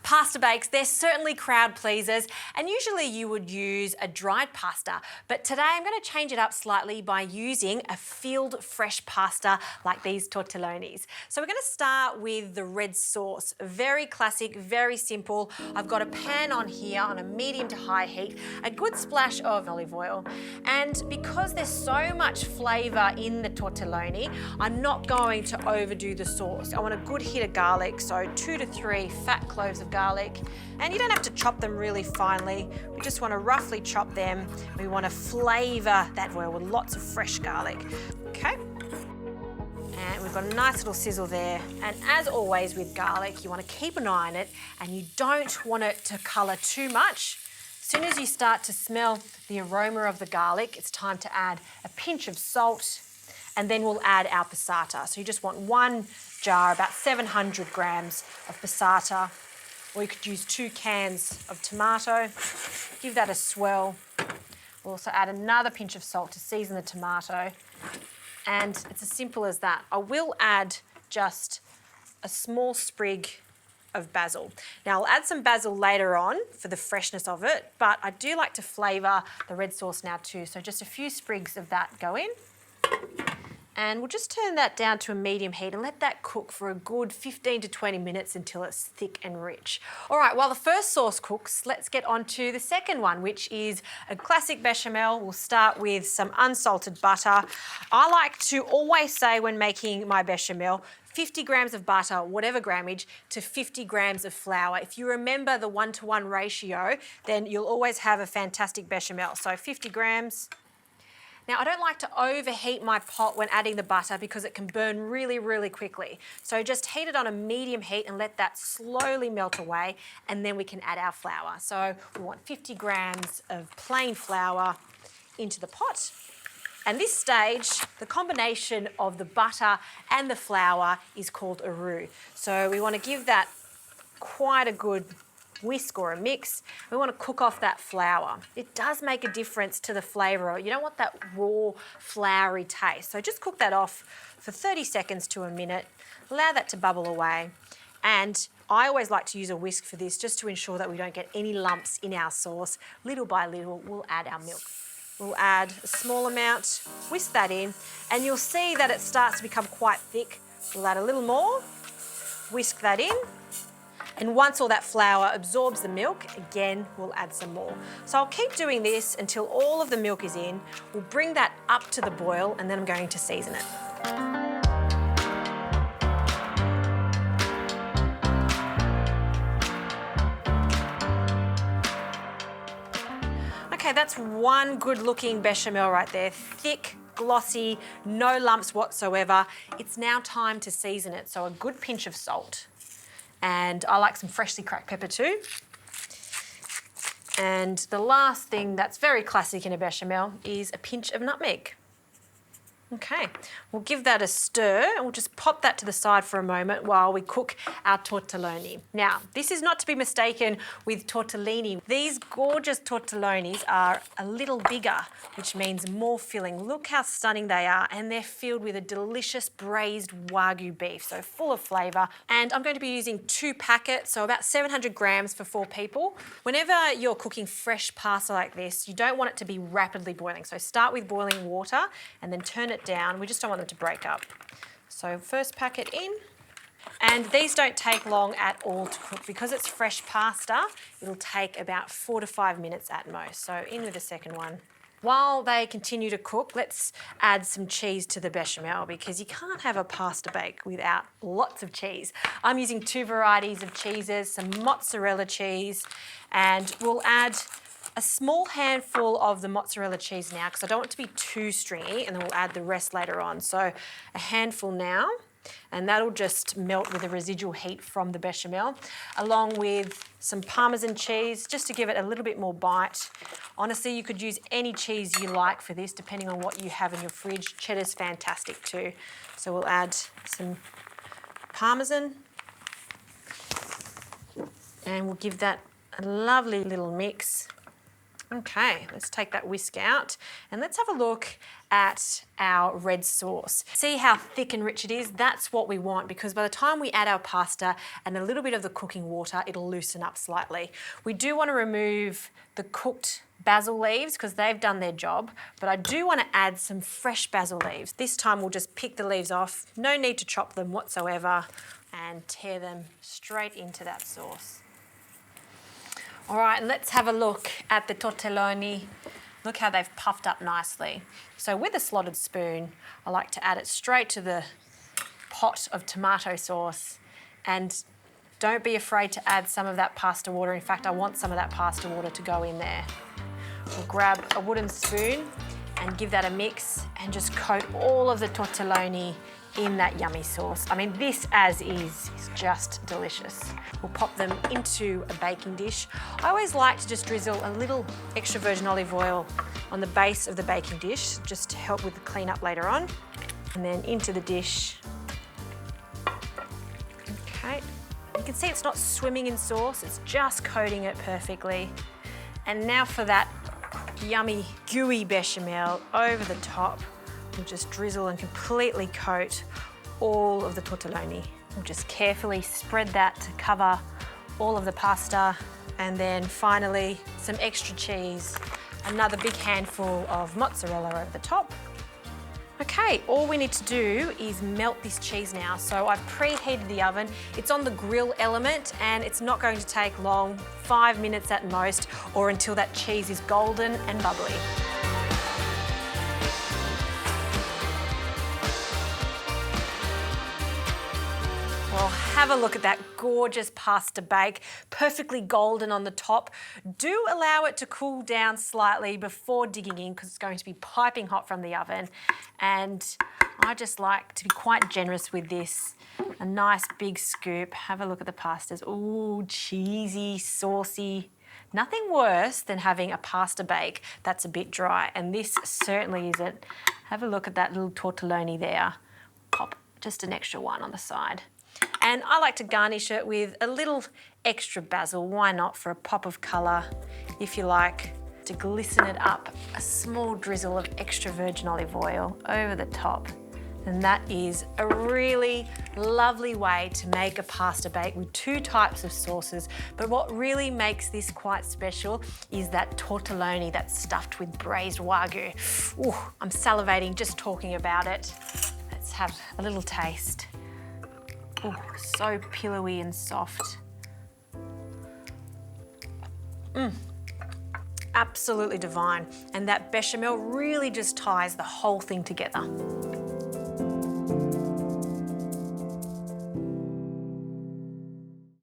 Pasta bakes, they're certainly crowd pleasers, and usually you would use a dried pasta, but today I'm going to change it up slightly by using a field fresh pasta like these tortellones. So we're going to start with the red sauce. Very classic, very simple. I've got a pan on here on a medium to high heat, a good splash of olive oil, and because there's so much flavour in the tortellone, I'm not going to overdo the sauce. I want a good hit of garlic, so 2 to 3 fat cloves of garlic, and you don't have to chop them really finely. We just want to roughly chop them. We want to flavour that oil with lots of fresh garlic. Okay. And we've got a nice little sizzle there. And as always with garlic, you want to keep an eye on it, and you don't want it to colour too much. As soon as you start to smell the aroma of the garlic, it's time to add a pinch of salt, and then we'll add our passata. So you just want 1 jar, about 700 grams of passata, or you could use 2 cans of tomato. Give that a swirl. We'll also add another pinch of salt to season the tomato. And it's as simple as that. I will add just a small sprig of basil. Now I'll add some basil later on for the freshness of it, but I do like to flavour the red sauce now too. So just a few sprigs of that go in. And we'll just turn that down to a medium heat and let that cook for a good 15 to 20 minutes until it's thick and rich. All right, while the first sauce cooks, let's get on to the second one, which is a classic bechamel. We'll start with some unsalted butter. I like to always say when making my bechamel, 50 grams of butter, whatever grammage, to 50 grams of flour. If you remember the 1-to-1 ratio, then you'll always have a fantastic bechamel. So 50 grams. Now, I don't like to overheat my pot when adding the butter because it can burn really, really quickly. So just heat it on a medium heat and let that slowly melt away, and then we can add our flour. So we want 50 grams of plain flour into the pot. And this stage, the combination of the butter and the flour is called a roux. So we want to give that quite a good whisk or a mix. We want to cook off that flour. It does make a difference to the flavour. You don't want that raw, floury taste. So just cook that off for 30 seconds to a minute. Allow that to bubble away. And I always like to use a whisk for this just to ensure that we don't get any lumps in our sauce. Little by little, we'll add our milk. We'll add a small amount, whisk that in, and you'll see that it starts to become quite thick. We'll add a little more, whisk that in. And once all that flour absorbs the milk, again, we'll add some more. So I'll keep doing this until all of the milk is in. We'll bring that up to the boil, and then I'm going to season it. Okay, that's one good looking bechamel right there. Thick, glossy, no lumps whatsoever. It's now time to season it. So a good pinch of salt. And I like some freshly cracked pepper too. And the last thing that's very classic in a bechamel is a pinch of nutmeg. Okay, we'll give that a stir and we'll just pop that to the side for a moment while we cook our tortellone. Now, this is not to be mistaken with tortellini. These gorgeous tortellones are a little bigger, which means more filling. Look how stunning they are, and they're filled with a delicious braised wagyu beef, so full of flavour. And I'm going to be using 2 packets, so about 700 grams for 4 people. Whenever you're cooking fresh pasta like this, you don't want it to be rapidly boiling. So start with boiling water and then turn it down. We just don't want them to break up. So first packet in, and these don't take long at all to cook because it's fresh pasta. It'll take about 4 to 5 minutes at most. So in with the second one. While they continue to cook, let's add some cheese to the bechamel because you can't have a pasta bake without lots of cheese. I'm using 2 varieties of cheeses, some mozzarella cheese, and we'll add a small handful of the mozzarella cheese now because I don't want it to be too stringy, and then we'll add the rest later on. So a handful now, and that'll just melt with the residual heat from the bechamel, along with some parmesan cheese just to give it a little bit more bite. Honestly, you could use any cheese you like for this depending on what you have in your fridge. Cheddar's fantastic too. So we'll add some parmesan, and we'll give that a lovely little mix. Okay, let's take that whisk out and let's have a look at our red sauce. See how thick and rich it is? That's what we want, because by the time we add our pasta and a little bit of the cooking water, it'll loosen up slightly. We do want to remove the cooked basil leaves because they've done their job, but I do want to add some fresh basil leaves. This time we'll just pick the leaves off, no need to chop them whatsoever, and tear them straight into that sauce. All right, and let's have a look at the tortellone. Look how they've puffed up nicely. So with a slotted spoon, I like to add it straight to the pot of tomato sauce, and don't be afraid to add some of that pasta water. In fact, I want some of that pasta water to go in there. We'll grab a wooden spoon and give that a mix and just coat all of the tortellone in that yummy sauce. I mean, this as is just delicious. We'll pop them into a baking dish. I always like to just drizzle a little extra virgin olive oil on the base of the baking dish, just to help with the cleanup later on. And then into the dish. Okay, you can see it's not swimming in sauce, it's just coating it perfectly. And now for that yummy, gooey bechamel over the top. We'll just drizzle and completely coat all of the tortellone. We'll just carefully spread that to cover all of the pasta, and then finally some extra cheese, another big handful of mozzarella over the top. Okay, all we need to do is melt this cheese now. So I've preheated the oven. It's on the grill element and it's not going to take long, 5 minutes at most, or until that cheese is golden and bubbly. Well, have a look at that gorgeous pasta bake, perfectly golden on the top. Do allow it to cool down slightly before digging in because it's going to be piping hot from the oven. And I just like to be quite generous with this. A nice big scoop. Have a look at the pastas. Ooh, cheesy, saucy. Nothing worse than having a pasta bake that's a bit dry, and this certainly isn't. Have a look at that little tortellone there. Pop just an extra one on the side. And I like to garnish it with a little extra basil. Why not? For a pop of colour, if you like, to glisten it up. A small drizzle of extra virgin olive oil over the top. And that is a really lovely way to make a pasta bake with 2 types of sauces. But what really makes this quite special is that tortellone that's stuffed with braised wagyu. Ooh, I'm salivating just talking about it. Let's have a little taste. Oh, so pillowy and soft. Absolutely divine. And that bechamel really just ties the whole thing together.